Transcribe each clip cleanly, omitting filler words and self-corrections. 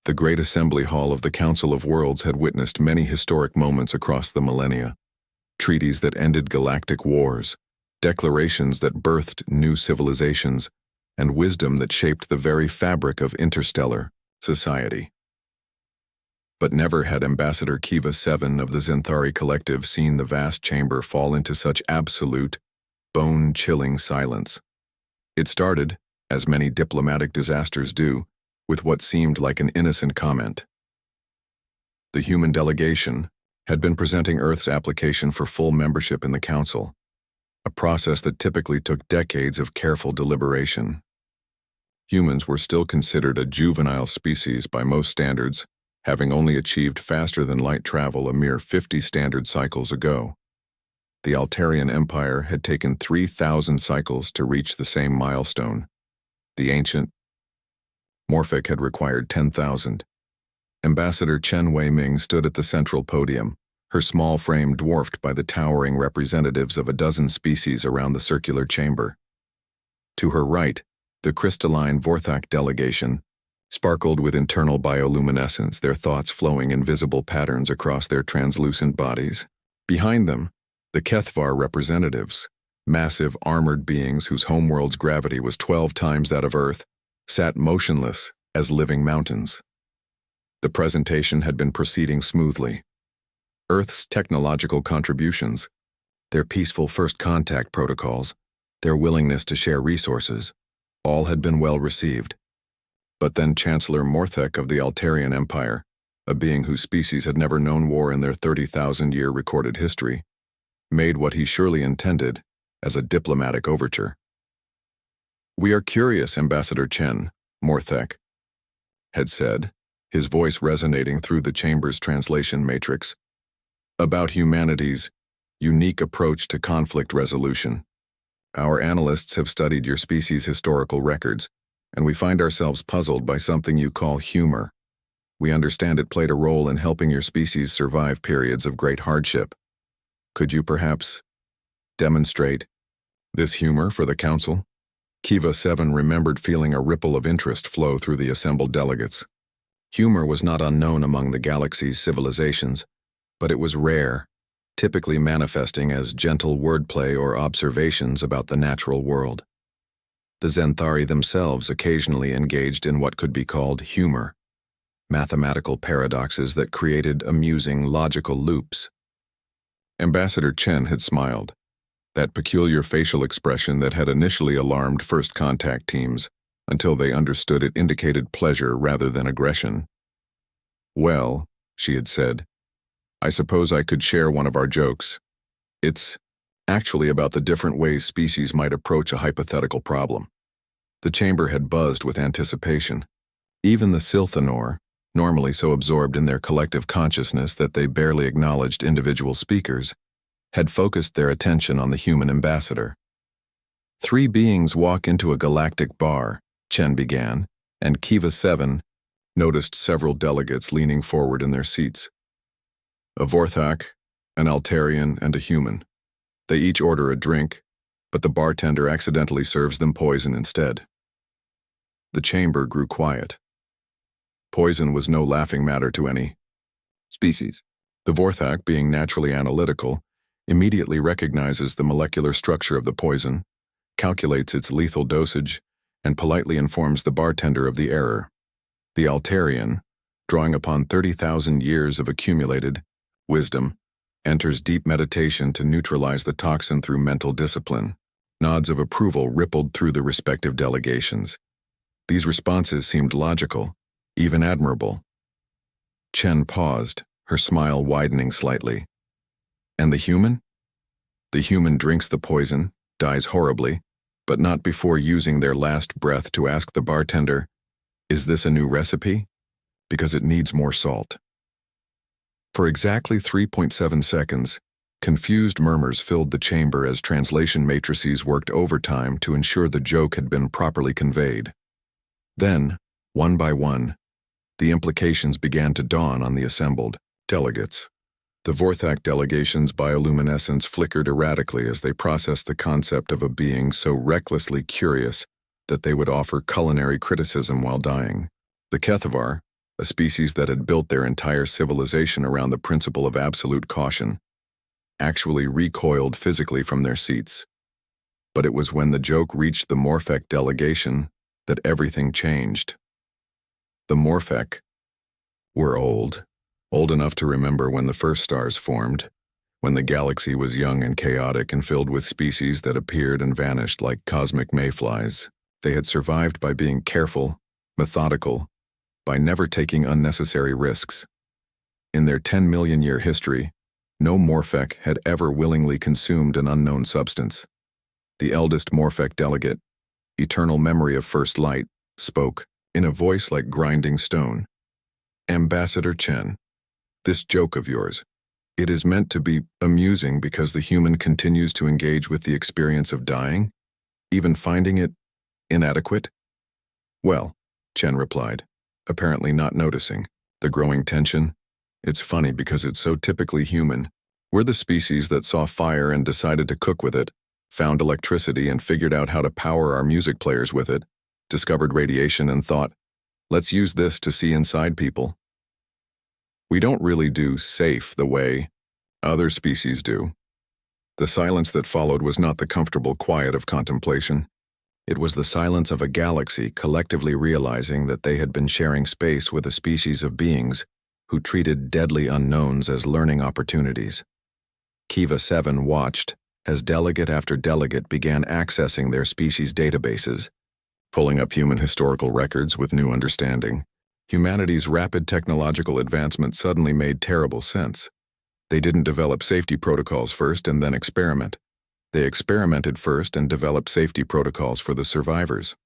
The great assembly hall of the Council of Worlds had witnessed many historic moments across the millennia. Treaties that ended galactic wars, declarations that birthed new civilizations, and wisdom that shaped the very fabric of interstellar society. But never had Ambassador Kiva 7 of the Zenthari Collective seen the vast chamber fall into such absolute, bone-chilling silence. It started, as many diplomatic disasters do, with what seemed like an innocent comment. The human delegation had been presenting Earth's application for full membership in the Council, a process that typically took decades of careful deliberation. Humans were still considered a juvenile species by most standards, having only achieved faster-than-light travel a mere 50 standard cycles ago. The Altarian Empire had taken 3,000 cycles to reach the same milestone. The ancient Morphic had required 10,000. Ambassador Chen Wei-Ming stood at the central podium, her small frame dwarfed by the towering representatives of a dozen species around the circular chamber. To her right, the crystalline Vorthak delegation sparkled with internal bioluminescence, their thoughts flowing in visible patterns across their translucent bodies. Behind them, the Kethvar representatives, massive armored beings whose homeworld's gravity was 12 times that of Earth, sat motionless as living mountains. The presentation had been proceeding smoothly. Earth's technological contributions, their peaceful first contact protocols, their willingness to share resources, all had been well received. But then Chancellor Morthek of the Altarian Empire, a being whose species had never known war in their 30,000-year recorded history, made what he surely intended as a diplomatic overture. "We are curious, Ambassador Chen," Morthek had said, his voice resonating through the chamber's translation matrix, "about humanity's unique approach to conflict resolution. Our analysts have studied your species' historical records, and we find ourselves puzzled by something you call humor. We understand it played a role in helping your species survive periods of great hardship. Could you perhaps demonstrate this humor for the Council?" Kiva 7 remembered feeling a ripple of interest flow through the assembled delegates. Humor was not unknown among the galaxy's civilizations, but it was rare, typically manifesting as gentle wordplay or observations about the natural world. The Zenthari themselves occasionally engaged in what could be called humor, mathematical paradoxes that created amusing logical loops. Ambassador Chen had smiled, that peculiar facial expression that had initially alarmed first contact teams until they understood it indicated pleasure rather than aggression. "Well," she had said, "I suppose I could share one of our jokes. It's actually about the different ways species might approach a hypothetical problem." The chamber had buzzed with anticipation. Even the Silthanor, normally so absorbed in their collective consciousness that they barely acknowledged individual speakers, had focused their attention on the human ambassador. "Three beings walk into a galactic bar," Chen began, and Kiva 7 noticed several delegates leaning forward in their seats. "A Vorthak, an Altarian, and a human. They each order a drink, but the bartender accidentally serves them poison instead." The chamber grew quiet. Poison was no laughing matter to any species. The Vorthak, being naturally analytical, immediately recognizes the molecular structure of the poison, calculates its lethal dosage, and politely informs the bartender of the error. The Altarian, drawing upon 30,000 years of accumulated wisdom, enters deep meditation to neutralize the toxin through mental discipline. Nods of approval rippled through the respective delegations. These responses seemed logical, even admirable. Chen paused, her smile widening slightly. "And the human?" "The human drinks the poison, dies horribly, but not before using their last breath to ask the bartender, 'Is this a new recipe?' Because it needs more salt." For exactly 3.7 seconds, confused murmurs filled the chamber as translation matrices worked overtime to ensure the joke had been properly conveyed. Then, one by one, the implications began to dawn on the assembled delegates. The Vorthak delegation's bioluminescence flickered erratically as they processed the concept of a being so recklessly curious that they would offer culinary criticism while dying. The Kethvar, a species that had built their entire civilization around the principle of absolute caution, actually recoiled physically from their seats. But it was when the joke reached the Morphec delegation that everything changed. The Morphec were old enough to remember when the first stars formed, when the galaxy was young and chaotic and filled with species that appeared and vanished like cosmic mayflies. They had survived by being careful, methodical, by never taking unnecessary risks. In their 10-million-year history, no Morphec had ever willingly consumed an unknown substance. The eldest Morphec delegate, eternal memory of first light, spoke, in a voice like grinding stone. "Ambassador Chen, this joke of yours, it is meant to be amusing because the human continues to engage with the experience of dying, even finding it inadequate?" "Well," Chen replied, apparently not noticing the growing tension, "it's funny because it's so typically human. We're the species that saw fire and decided to cook with it, found electricity and figured out how to power our music players with it, discovered radiation and thought, let's use this to see inside people. We don't really do safe the way other species do." The silence that followed was not the comfortable quiet of contemplation. It was the silence of a galaxy collectively realizing that they had been sharing space with a species of beings who treated deadly unknowns as learning opportunities. Kiva 7 watched as delegate after delegate began accessing their species' databases, pulling up human historical records with new understanding. Humanity's rapid technological advancement suddenly made terrible sense. They didn't develop safety protocols first and then experiment. They experimented first and developed safety protocols for the survivors.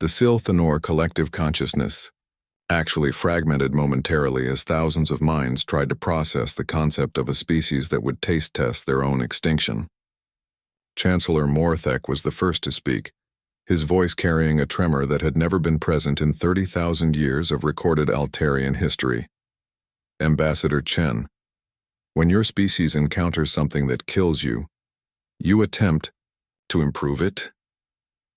The Sil-Thanor collective consciousness actually fragmented momentarily as thousands of minds tried to process the concept of a species that would taste test their own extinction. Chancellor Morthek was the first to speak, his voice carrying a tremor that had never been present in 30,000 years of recorded Altarian history. "Ambassador Chen, when your species encounters something that kills you, you attempt to improve it?"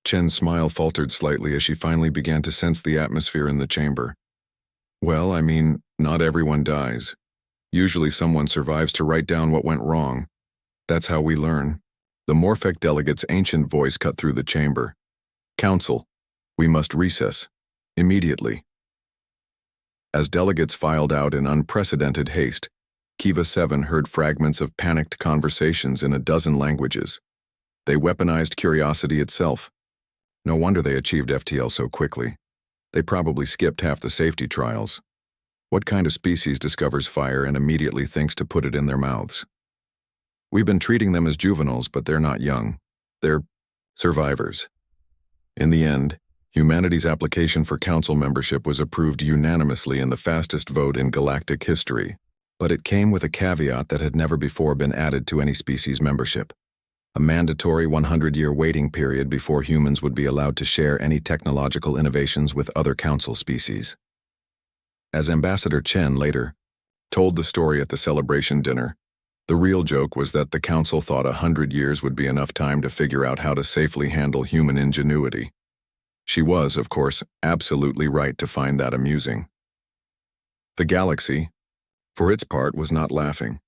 Chen's smile faltered slightly as she finally began to sense the atmosphere in the chamber. "Well, I mean, not everyone dies. Usually someone survives to write down what went wrong. That's how we learn." The Morphec delegate's ancient voice cut through the chamber. "Council, we must recess. Immediately." As delegates filed out in unprecedented haste, Kiva 7 heard fragments of panicked conversations in a dozen languages. They weaponized curiosity itself. No wonder they achieved FTL so quickly. They probably skipped half the safety trials. What kind of species discovers fire and immediately thinks to put it in their mouths? "We've been treating them as juveniles, but they're not young. They're survivors." In the end, humanity's application for council membership was approved unanimously in the fastest vote in galactic history, but it came with a caveat that had never before been added to any species membership: a mandatory 100-year waiting period before humans would be allowed to share any technological innovations with other council species. As Ambassador Chen later told the story at the celebration dinner, the real joke was that the council thought 100 years would be enough time to figure out how to safely handle human ingenuity. She was, of course, absolutely right to find that amusing. The galaxy, for its part, was not laughing.